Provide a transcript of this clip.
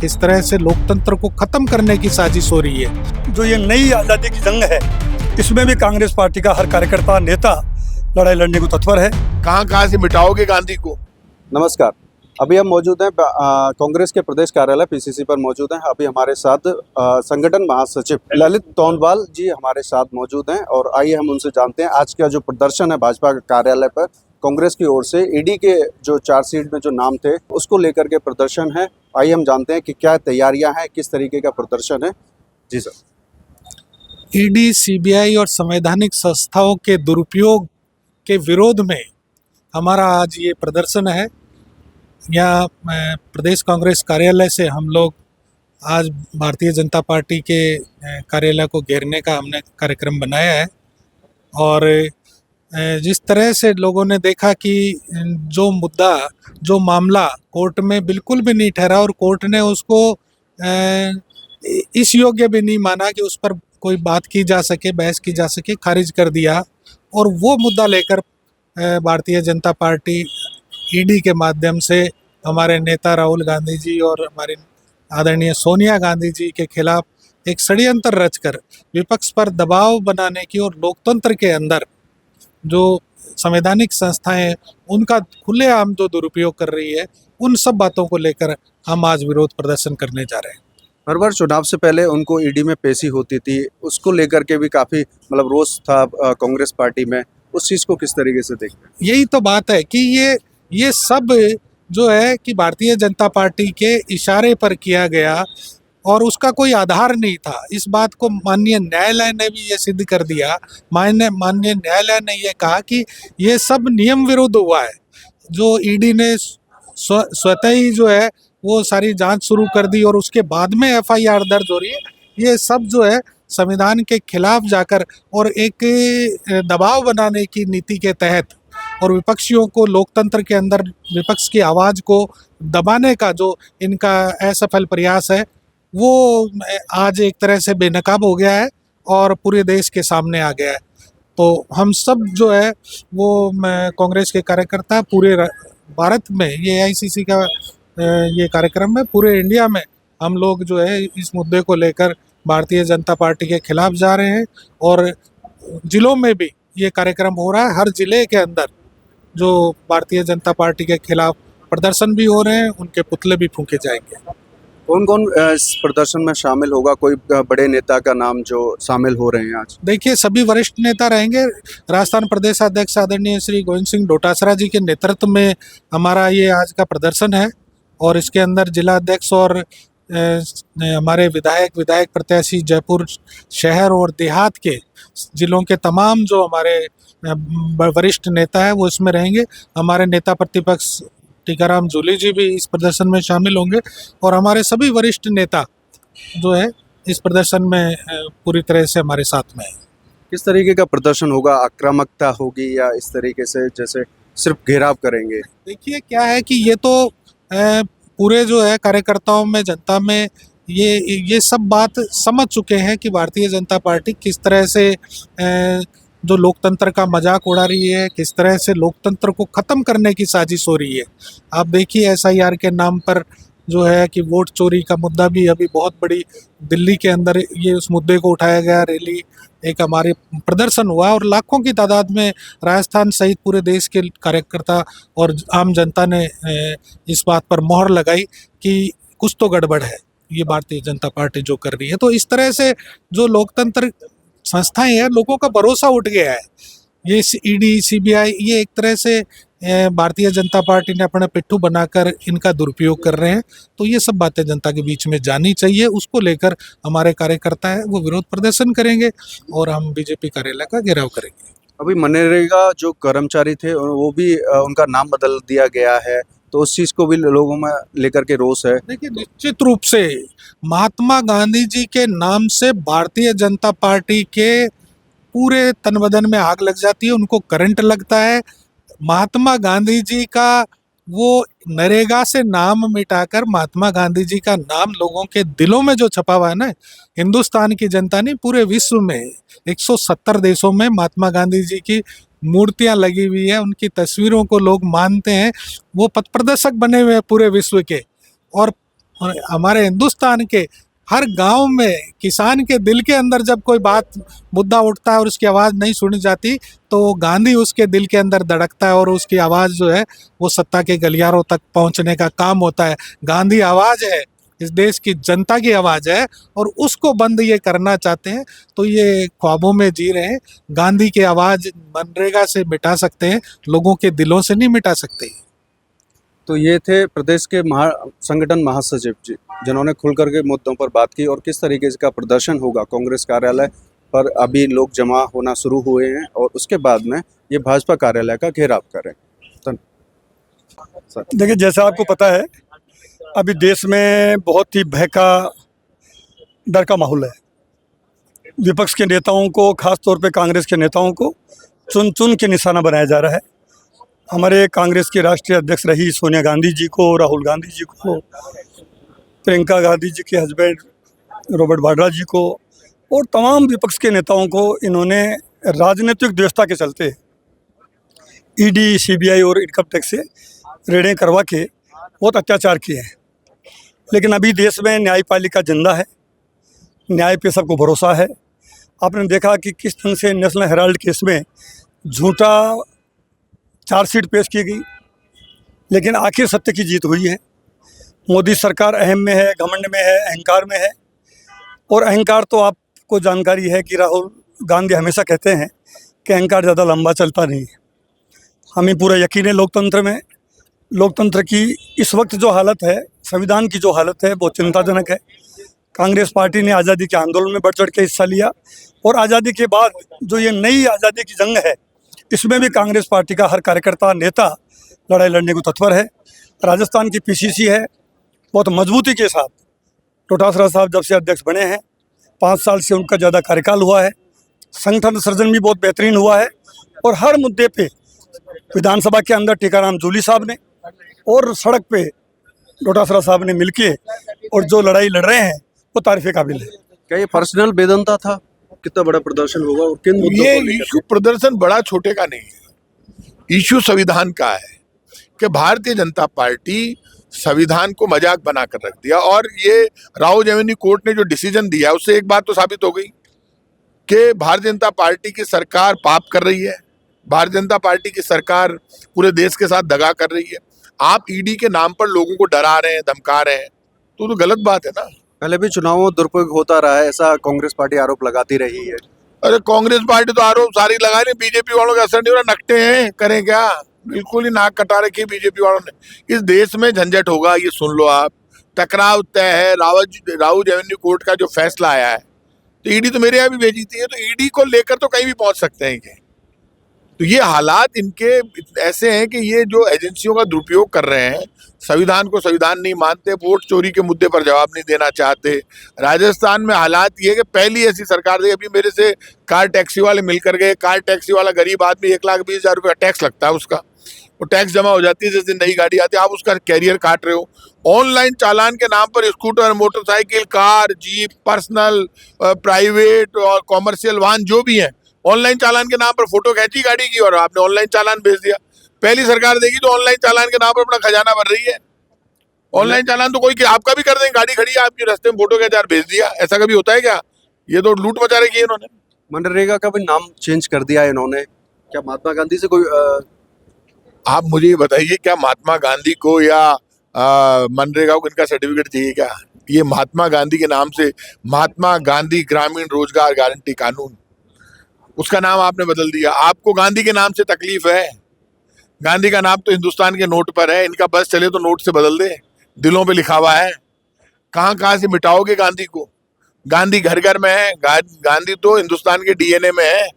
किस तरह से लोकतंत्र को खत्म करने की साजिश हो रही है। जो ये नई आज़ादी की जंग है, इसमें भी कांग्रेस पार्टी का हर कार्यकर्ता नेता लड़ाई लड़ने को तत्पर है। कहां से मिटाओगे गांधी को। नमस्कार, अभी हम मौजूद हैं कांग्रेस के प्रदेश कार्यालय पीसीसी पर मौजूद हैं। अभी हमारे साथ संगठन महासचिव ललित तोंडवाल जी हमारे साथ मौजूद हैं और आइए हम उनसे जानते हैं आज का जो प्रदर्शन है भाजपा कार्यालय पर कांग्रेस की ओर से ईडी के जो चार्जशीट में जो नाम थे उसको लेकर के प्रदर्शन है। आइए हम जानते हैं कि क्या तैयारियां हैं, किस तरीके का प्रदर्शन है। जी सर। ईडी, सीबीआई और संवैधानिक संस्थाओं के दुरुपयोग के विरोध में हमारा आज ये प्रदर्शन है। यहाँ प्रदेश कांग्रेस कार्यालय से हम लोग आज भारतीय जनता पार्टी के कार्यालय को घेरने का हमने कार्यक्रम बनाया है। और जिस तरह से लोगों ने देखा कि जो मुद्दा, जो मामला कोर्ट में बिल्कुल भी नहीं ठहरा और कोर्ट ने उसको इस योग्य भी नहीं माना कि उस पर कोई बात की जा सके, बहस की जा सके, खारिज कर दिया। और वो मुद्दा लेकर भारतीय जनता पार्टी ईडी के माध्यम से हमारे नेता राहुल गांधी जी और हमारी आदरणीय सोनिया गांधी जी के खिलाफ एक षड्यंत्र रचकर विपक्ष पर दबाव बनाने की और लोकतंत्र के अंदर जो संवैधानिक संस्थाएं उनका खुलेआम जो दुरुपयोग कर रही है, उन सब बातों को लेकर हम आज विरोध प्रदर्शन करने जा रहे हैं। हर बार चुनाव से पहले उनको ईडी में पेशी होती थी, उसको लेकर के भी काफ़ी रोष था कांग्रेस पार्टी में। उस चीज़ को किस तरीके से देखते हैं? यही तो बात है कि ये सब जो है कि भारतीय जनता पार्टी के इशारे पर किया गया और उसका कोई आधार नहीं था। इस बात को माननीय न्यायालय ने भी ये सिद्ध कर दिया। माननीय न्यायालय ने ये कहा कि ये सब नियम विरुद्ध हुआ है। जो ईडी ने स्वतः ही जो है वो सारी जांच शुरू कर दी और उसके बाद में एफआईआर दर्ज हो रही है। ये सब जो है संविधान के खिलाफ जाकर और एक दबाव बनाने की नीति के तहत और विपक्षियों को लोकतंत्र के अंदर विपक्ष की आवाज़ को दबाने का जो इनका असफल प्रयास है, वो आज एक तरह से बेनकाब हो गया है और पूरे देश के सामने आ गया है। तो हम सब जो है वो कांग्रेस के कार्यकर्ता पूरे भारत में, ये AICC का ये कार्यक्रम है, पूरे इंडिया में हम लोग जो है इस मुद्दे को लेकर भारतीय जनता पार्टी के खिलाफ जा रहे हैं। और जिलों में भी ये कार्यक्रम हो रहा है। हर जिले के अंदर जो भारतीय जनता पार्टी के खिलाफ प्रदर्शन भी हो रहे हैं, उनके पुतले भी फूंके जाएंगे। कौन कौन इस प्रदर्शन में शामिल होगा? कोई बड़े नेता का नाम जो शामिल हो रहे हैं आज? देखिए, सभी वरिष्ठ नेता रहेंगे। राजस्थान प्रदेश अध्यक्ष आदरणीय श्री गोविंद सिंह डोटासरा जी के नेतृत्व में हमारा ये आज का प्रदर्शन है। और इसके अंदर जिला अध्यक्ष और हमारे विधायक प्रत्याशी जयपुर शहर और देहात के जिलों के तमाम जो हमारे वरिष्ठ नेता है वो इसमें रहेंगे। हमारे नेता प्रतिपक्ष टीकाराम जूली जी भी इस प्रदर्शन में शामिल होंगे और हमारे सभी वरिष्ठ नेता जो है इस प्रदर्शन में पूरी तरह से हमारे साथ में है। किस तरीके का प्रदर्शन होगा? आक्रामकता होगी या इस तरीके से जैसे सिर्फ घेराव करेंगे? देखिए, क्या है कि ये तो पूरे जो है कार्यकर्ताओं में, जनता में ये सब बात समझ चुके हैं कि भारतीय जनता पार्टी किस तरह से जो लोकतंत्र का मजाक उड़ा रही है, किस तरह से लोकतंत्र को ख़त्म करने की साजिश हो रही है। आप देखिए, SIR के नाम पर जो है कि वोट चोरी का मुद्दा भी अभी बहुत बड़ी दिल्ली के अंदर ये उस मुद्दे को उठाया गया। रैली, एक हमारे प्रदर्शन हुआ और लाखों की तादाद में राजस्थान सहित पूरे देश के कार्यकर्ता और आम जनता ने इस बात पर मोहर लगाई कि कुछ तो गड़बड़ है, ये भारतीय जनता पार्टी जो कर रही है। तो इस तरह से जो लोकतंत्र संस्थाएं हैं, लोगों का भरोसा उठ गया है। ये ईडी, CBI ये एक तरह से भारतीय जनता पार्टी ने अपना पिट्ठू बनाकर इनका दुरुपयोग कर रहे हैं। तो ये सब बातें जनता के बीच में जानी चाहिए। उसको लेकर हमारे कार्यकर्ता है वो विरोध प्रदर्शन करेंगे और हम बीजेपी कार्यालय का घेराव करेंगे। अभी मनरेगा जो कर्मचारी थे वो भी उनका नाम बदल दिया गया है, तो उस चीज़ को भी लोगों में लेकर के रोष है। देखिए, निश्चित रूप से महात्मा गांधी जी के नाम से भारतीय जनता पार्टी के पूरे तन बदन में आग लग जाती है, उनको करंट लगता है। महात्मा गांधी जी का वो नरेगा से नाम मिटाकर महात्मा गांधी जी का नाम लोगों के दिलों में जो छपा हुआ है ना, हिंदुस्तान की जनता नहीं, पूरे विश्व में 170 देशों में महात्मा गांधी जी की मूर्तियां लगी हुई है, उनकी तस्वीरों को लोग मानते हैं। वो पथ प्रदर्शक बने हुए हैं पूरे विश्व के। और और हमारे हिंदुस्तान के हर गांव में किसान के दिल के अंदर जब कोई बात मुद्दा उठता है और उसकी आवाज़ नहीं सुनी जाती, तो गांधी उसके दिल के अंदर धड़कता है और उसकी आवाज़ जो है वो सत्ता के गलियारों तक पहुंचने का काम होता है। गांधी आवाज़ है, इस देश की जनता की आवाज़ है, और उसको बंद ये करना चाहते हैं तो ये ख्वाबों में जी रहे हैं। गांधी की आवाज़ मनरेगा से मिटा सकते हैं, लोगों के दिलों से नहीं मिटा सकते। तो ये थे प्रदेश के संगठन महासचिव जी, जिन्होंने खुल करके मुद्दों पर बात की और किस तरीके का प्रदर्शन होगा कांग्रेस कार्यालय पर। अभी लोग जमा होना शुरू हुए हैं और उसके बाद में ये भाजपा कार्यालय का घेराव करें। देखिए, जैसा आपको पता है, अभी देश में बहुत ही भय का, डर का माहौल है। विपक्ष के नेताओं को, खास तौर पे कांग्रेस के नेताओं को चुन चुन के निशाना बनाया जा रहा है। हमारे कांग्रेस के राष्ट्रीय अध्यक्ष रही सोनिया गांधी जी को, राहुल गांधी जी को, प्रियंका गांधी जी के हस्बैंड रॉबर्ट वाड्रा जी को और तमाम विपक्ष के नेताओं को इन्होंने राजनीतिक द्वेषता के चलते ईडी, सीबीआई और इनकम टैक्स से रेडें करवा के बहुत अत्याचार किए हैं। लेकिन अभी देश में न्यायपालिका जिंदा है, न्याय पे सबको भरोसा है। आपने देखा कि किस ढंग से नेशनल हेराल्ड केस में झूठा चार्जशीट पेश की गई, लेकिन आखिर सत्य की जीत हुई है। मोदी सरकार अहम में है, घमंड में है, अहंकार में है। और अहंकार तो आपको जानकारी है कि राहुल गांधी हमेशा कहते हैं कि अहंकार ज़्यादा लंबा चलता नहीं है। हमें पूरा यकीन है लोकतंत्र में। लोकतंत्र की इस वक्त जो हालत है, संविधान की जो हालत है, वो चिंताजनक है। कांग्रेस पार्टी ने आज़ादी के आंदोलन में बढ़ चढ़ के हिस्सा लिया और आज़ादी के बाद जो ये नई आज़ादी की जंग है, इसमें भी कांग्रेस पार्टी का हर कार्यकर्ता, नेता लड़ाई लड़ने को तत्पर है। राजस्थान की पीसीसी है, बहुत मजबूती के साथ डोटासरा साहब जब से अध्यक्ष बने हैं, 5 साल से उनका ज़्यादा कार्यकाल हुआ है। संगठन सर्जन भी बहुत बेहतरीन हुआ है और हर मुद्दे पे विधानसभा के अंदर टीकाराम जूली साहब ने और सड़क पे डोटासरा साहब ने मिलके और जो लड़ाई लड़ रहे हैं वो तारीफ़ काबिल है। क्या ये पर्सनल बेदनता था? कितना बड़ा प्रदर्शन होगा और किन मुद्दों ये को लेकर? इशू प्रदर्शन बड़ा छोटे का नहीं है, इशू संविधान का है कि भारतीय जनता पार्टी संविधान को मजाक बनाकर रख दिया। और ये राउज एवेन्यू कोर्ट ने जो डिसीजन दिया उससे एक बात तो साबित हो गई कि भारतीय जनता पार्टी की सरकार पाप कर रही है, भारतीय जनता पार्टी की सरकार पूरे देश के साथ दगा कर रही है। आप ईडी के नाम पर लोगों को डरा रहे हैं, धमका रहे हैं, तो गलत बात है ना। पहले भी चुनावों में दुरुपयोग होता रहा है, ऐसा कांग्रेस पार्टी आरोप लगाती रही है। अरे कांग्रेस पार्टी तो आरोप सारी लगा रही, बीजेपी वालों का असर नहीं हो रहा, नकटे हैं, करें क्या? बिल्कुल ही नाक कटा रखी बीजेपी वालों ने। इस देश में झंझट होगा, ये सुन लो आप। टकराव तय है। राउज एवेन्यू कोर्ट का जो फैसला आया है, तो ईडी तो मेरे यहाँ भी भेजी थी, तो ईडी को लेकर तो कहीं भी पहुंच सकते हैं ये। तो ये हालात इनके ऐसे हैं कि ये जो एजेंसियों का दुरुपयोग कर रहे हैं, संविधान को संविधान नहीं मानते, वोट चोरी के मुद्दे पर जवाब नहीं देना चाहते। राजस्थान में हालात ये है कि पहली ऐसी सरकार थी, अभी मेरे से कार टैक्सी वाले मिलकर गए। कार टैक्सी वाला गरीब आदमी 1,20,000 रुपये का टैक्स लगता है उसका, वो टैक्स जमा हो जाती है जिस दिन नई गाड़ी आती है, आप उसका कैरियर काट रहे हो। ऑनलाइन चालान के नाम पर scooter, motorcycle, car, jeep, personal, private और कॉमर्शियल वाहन जो भी हैं, ऑनलाइन चालान के नाम पर फोटो खींची गाड़ी की और आपने ऑनलाइन चालान भेज दिया। पहली सरकार देगी तो ऑनलाइन चालान के नाम पर अपना खजाना भर रही है। ऑनलाइन चालान तो कोई आपका भी कर देंगे, गाड़ी खड़ी है आपकी रास्ते में, फोटो खींचा भेज दिया। ऐसा कभी होता है क्या? ये तो लूट मचा रखी है इन्होंने। मनरेगा का भी नाम चेंज कर दिया है इन्होंने। क्या महात्मा गांधी से कोई आप मुझे ये बताइए, क्या महात्मा गांधी को या मनरेगा को इनका सर्टिफिकेट चाहिए क्या? ये महात्मा गांधी के नाम से महात्मा गांधी ग्रामीण रोजगार गारंटी कानून, उसका नाम आपने बदल दिया। आपको गांधी के नाम से तकलीफ है? गांधी का नाम तो हिंदुस्तान के नोट पर है, इनका बस चले तो नोट से बदल दे, दिलों पे लिखा हुआ है। कहाँ कहाँ से मिटाओगे गांधी को? गांधी घर घर में है, गांधी तो हिंदुस्तान के डीएनए में है।